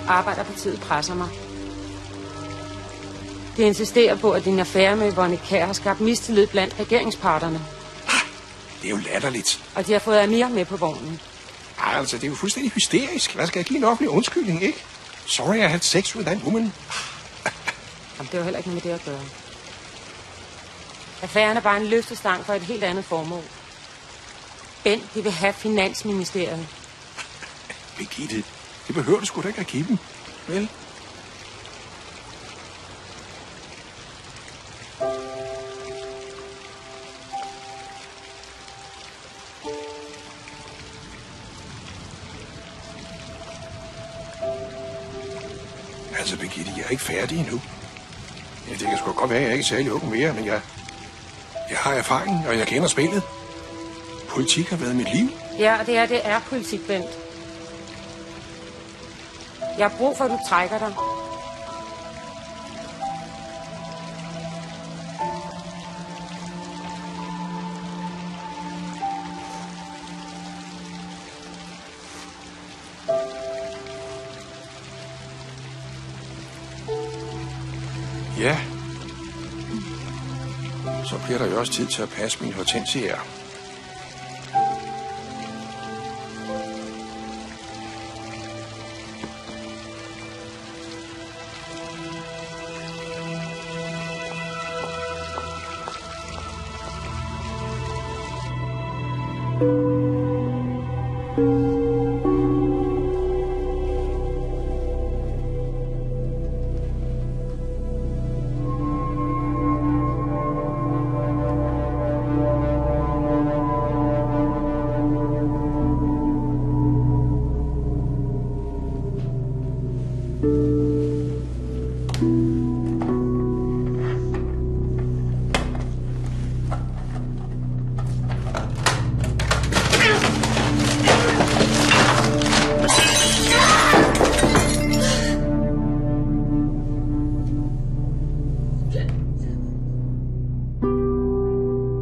Arbejderpartiet presser mig. De insisterer på, at din affære med Yvonne Kjær har skabt mistillid blandt regeringsparterne. Det er jo latterligt. Og de har fået Amir med på vognen. Ej, altså, det er jo fuldstændig hysterisk. Hvad skal jeg give en offentlig undskyldning, ikke? Sorry, jeg had sex with that woman. Jamen, det er jo heller ikke noget med det at gøre. Affæren er bare en løftestang for et helt andet formål. Bent, de vil have Finansministeriet. Birgitte, det behøver du sgu da ikke at give dem, vel? Altså, Birgitte, jeg er ikke færdig endnu. Ja, det kan sgu godt være, at jeg ikke er særlig ung mere, men jeg har erfaring, og jeg kender spillet. Politik har været mit liv. Ja, og det er politik, Bent. Jeg har brug for, at du trækker dig. Ja. Så bliver der jo også tid til at passe mine hortensiaer.